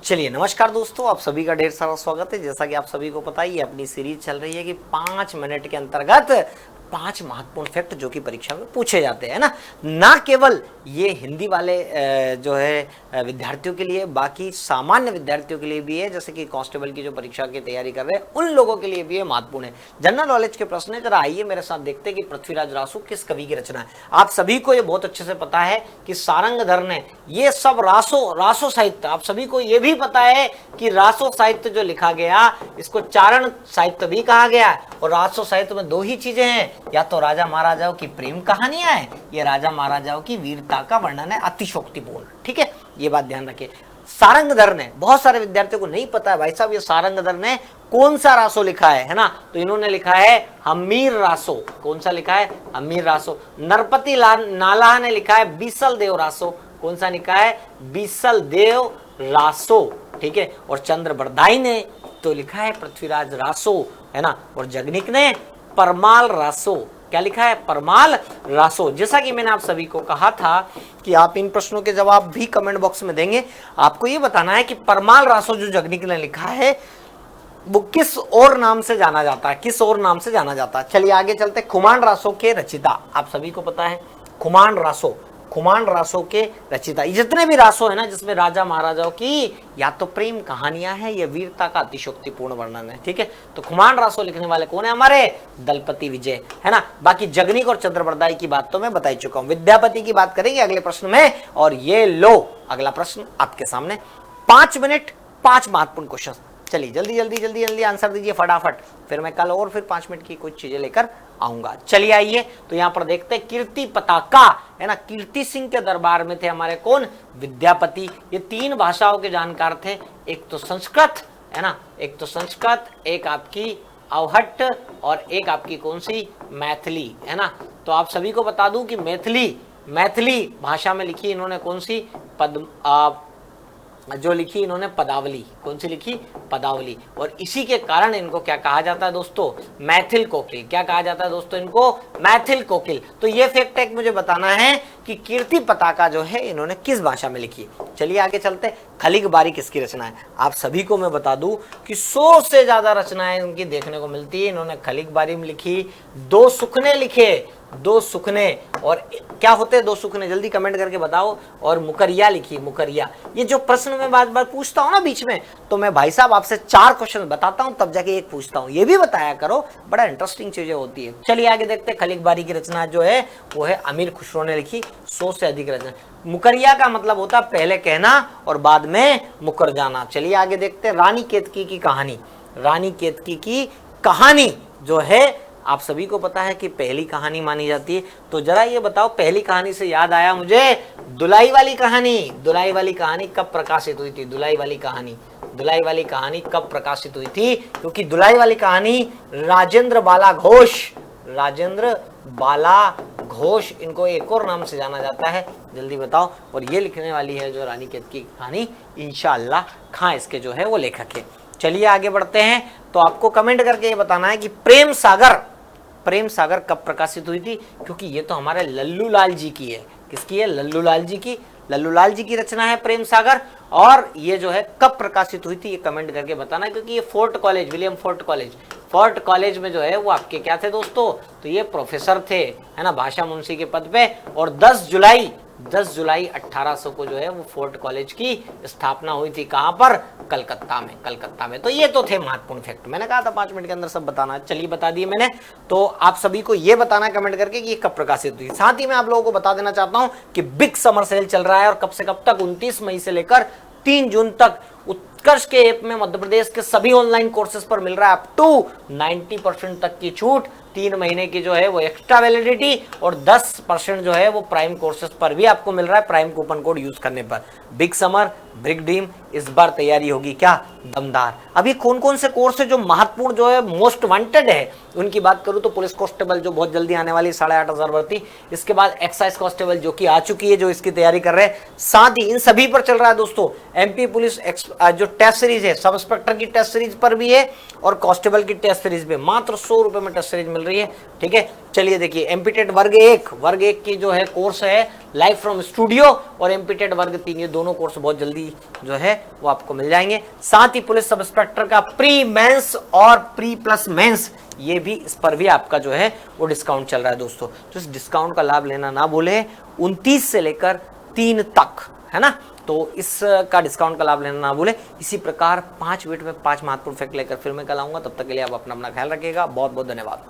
चलिए नमस्कार दोस्तों, आप सभी का ढेर सारा स्वागत है। जैसा कि आप सभी को पता ही है, अपनी सीरीज चल रही है कि 5 मिनट के अंतर्गत 5 महत्वपूर्ण फैक्ट जो कि परीक्षा में पूछे जाते हैं ना केवल ये हिंदी वाले जो है विद्यार्थियों के लिए, बाकी सामान्य विद्यार्थियों के लिए भी है। जैसे कि कांस्टेबल की जो परीक्षा की तैयारी कर रहे हैं उन लोगों के लिए भी ये महत्वपूर्ण है। जनरल नॉलेज के प्रश्न है, जरा आइए मेरे साथ देखते हैं कि पृथ्वीराज रासो किस कवि की रचना है। आप सभी को ये बहुत अच्छे से पता है कि सारंगधर ने ये सब रासो साहित्य, आप सभी को ये भी पता है कि रासो साहित्य जो लिखा गया इसको चारण साहित्य भी कहा गया है। और रासो साहित्य में दो ही चीजें हैं, या तो राजा महाराजाओं की प्रेम कहानियां हैं या राजा महाराजाओं की वीरता का वर्णन है, अतिशोक्तिपूर्ण। ठीक है, ये बात ध्यान रखिए। सारंगधर ने, बहुत सारे विद्यार्थियों को नहीं पता है भाई साहब ये सारंगधर ने कौन सा रासो लिखा है ना, तो इन्होंने लिखा है हमीर रासो। कौन सा लिखा है? हमीर रासो। नरपति नालाह ने लिखा है बीसल देव रासो। कौन सा लिखा है? बीसल देव रासो। ठीक है, और चंद्र बरदाई ने तो लिखा है पृथ्वीराज रासो, है ना। और जगनिक ने परमाल रासो। क्या लिखा है? परमाल रासो। जैसा कि मैंने आप सभी को कहा था कि आप इन प्रश्नों के जवाब भी कमेंट बॉक्स में देंगे। आपको ये बताना है कि परमाल रासो जो जगनिक ने लिखा है वो किस और नाम से जाना जाता है, किस और नाम से जाना जाता है। चलिए आगे चलते। खुमान रासो के रचिता, आप सभी को पता है खुमान रासो, खुमान रासो के रचिता। जितने भी रासो है ना जिसमें राजा महाराजाओं की या तो प्रेम कहानियां हैं या वीरता का अतिशोक्तिपूर्ण वर्णन है। ठीक है, तो खुमान रासो लिखने वाले कौन है? हमारे दलपति विजय, है ना। बाकी जगनिक और चंद्रबरदाई की बात तो मैं बता ही चुका हूं। विद्यापति की बात करेंगे अगले प्रश्न में। और ये लो अगला प्रश्न आपके सामने। 5 मिनट 5 महत्वपूर्ण क्वेश्चन। चलिए जल्दी जल्दी जल्दी जल्दी आंसर दीजिए फटाफट, फिर मैं कल और फिर 5 मिनट की कुछ चीजें लेकर आऊंगा। चलिए आइए तो यहां पर देखते हैं कीर्ति पताका, है ना। कीर्ति सिंह के दरबार में थे हमारे कौन? विद्यापति। ये 3 भाषाओं के जानकार थे, एक तो संस्कृत, है ना, एक तो संस्कृत, एक आपकी अवहट्ट और एक आपकी कौन सी? मैथिली, है ना। तो आप सभी को बता दूं कि मैथिली भाषा में लिखी इन्होंने कौन सी? जो लिखी इन्होंने पदावली। कौन सी लिखी? पदावली। और इसी के कारण इनको क्या कहा जाता है दोस्तों? मैथिल कोकिल। क्या कहा जाता है दोस्तों इनको? मैथिल कोकिल। तो ये फैक्ट एक मुझे बताना है कि कीर्ति पताका जो है इन्होंने किस भाषा में लिखी। चलिए आगे चलते। खलिग बारी किसकी रचना है? आप सभी को मैं बता दूं कि 100 से ज्यादा रचनाएं उनकी देखने को मिलती है। इन्होंने खलिग बारी में लिखी, 2 सुखने लिखे, 2 सुखने। और क्या होते हैं 2 सुखने? जल्दी कमेंट करके बताओ। और मुकरिया लिखी, मुकरिया। ये जो प्रश्न मैं बार बार पूछता हूं ना बीच में, तो मैं भाई साहब आपसे 4 क्वेश्चन बताता हूं तब जाके एक पूछता हूं। ये भी बताया करो, बड़ा इंटरेस्टिंग चीजें होती है। चलिए आगे देखते हैं। खलिग बारी की रचना जो है वो है अमीर खुसरो ने लिखी, 100 से अधिक रचना। मुकरिया का मतलब होता है पहले कहना और बाद में मुकर जाना। चलिए आगे देखते हैं। रानी केतकी की कहानी, रानी केतकी की कहानी जो है आप सभी को पता है कि पहली कहानी मानी जाती है। तो जरा ये बताओ, पहली कहानी से याद आया मुझे दुलाई वाली कहानी। दुलाई वाली कहानी कब प्रकाशित हुई थी? दुलाई वाली कहानी, दुलाई वाली कहानी कब प्रकाशित हुई थी? क्योंकि दुलाई वाली कहानी राजेंद्र बाला घोष, राजेंद्र बाला घोष, इनको एक और नाम से जाना जाता है। जल्दी बताओ। और ये लिखने वाली है जो रानी केतकी की कहानी इंशाअल्लाह खां, इसके जो है वो लेखक है। चलिए आगे बढ़ते हैं। तो आपको कमेंट करके ये बताना है कि प्रेम सागर कब प्रकाशित हुई थी? क्योंकि ये तो हमारे लल्लू लाल जी की है। किसकी है? लल्लू लाल जी की। लल्लू लाल जी की रचना है प्रेम सागर। और ये जो है कब प्रकाशित हुई थी ये कमेंट करके बताना, क्योंकि ये fort college, William fort college में जो है वो आपके क्या थे दोस्तों? तो ये प्रोफेसर थे, है ना, भाषा मुंशी के पद पे। और 10 जुलाई 1800 को जो है वो फोर्ट कॉलेज की स्थापना हुई थी। कहां पर? कलकत्ता में। तो ये तो थे महत्वपूर्ण फैक्ट। मैंने कहा था 5 मिनट के अंदर सब बताना। चलिए बता दिए मैंने। तो आप सभी को ये बताना कमेंट करके कि ये कब प्रकाशित हुई। साथ ही मैं आप लोगों को बता देना चाहता हूं कि बिग समर सेल चल रहा है और कब से कब तक? 29 मई से लेकर 3 जून तक। उत्कर्ष के ऐप में मध्य प्रदेश के सभी ऑनलाइन कोर्सेज पर मिल रहा है अप टू 90% तक की छूट, 3 महीने की जो है वो एक्स्ट्रा वैलिडिटी और 10% जो है वो प्राइम कोर्सेज पर भी आपको मिल रहा है प्राइम कूपन कोड यूज करने पर। बिग समर, बिग ड्रीम, इस बार तैयारी होगी क्या? दमदार। अभी कौन कौन से कोर्स है जो महत्वपूर्ण जो है मोस्ट वांटेड है उनकी बात करूं तो पुलिस कांस्टेबल जो बहुत जल्दी आने वाली 8,500 भर्ती, इसके बाद एक्साइज कांस्टेबल जो कि आ चुकी है, जो इसकी तैयारी कर रहे हैं। साथ ही इन सभी पर चल रहा है दोस्तों एमपी पुलिस जो टेस्ट सीरीज है, सब इंस्पेक्टर की टेस्ट सीरीज पर भी है और कांस्टेबल की टेस्ट सीरीज में मात्र 100 रुपए में टेस्ट सीरीज मिल रही है, ठीक है। चलिए देखिए एमपीटेट वर्ग एक की जो है कोर्स है लाइव फ्रॉम स्टूडियो, और एमपीटेट वर्ग 3 ये दोनों कोर्स बहुत जल्दी जो है वो आपको मिल जाएंगे। साथ ही पुलिस सब इंस्पेक्टर का प्री मेंस और प्री प्लस मेंस, ये भी इस पर भी आपका जो है वो डिस्काउंट चल रहा है दोस्तों। तो इस डिस्काउंट का लाभ लेना ना भूले, 29 से लेकर 3 तक, है ना। तो इसका डिस्काउंट का लाभ लेना ना भूले। इसी प्रकार 5 मिनट में 5 महत्वपूर्ण फैक्ट लेकर फिर मैं कल आऊंगा। तब तक के लिए आप अपना ख्याल रखिएगा। बहुत बहुत धन्यवाद।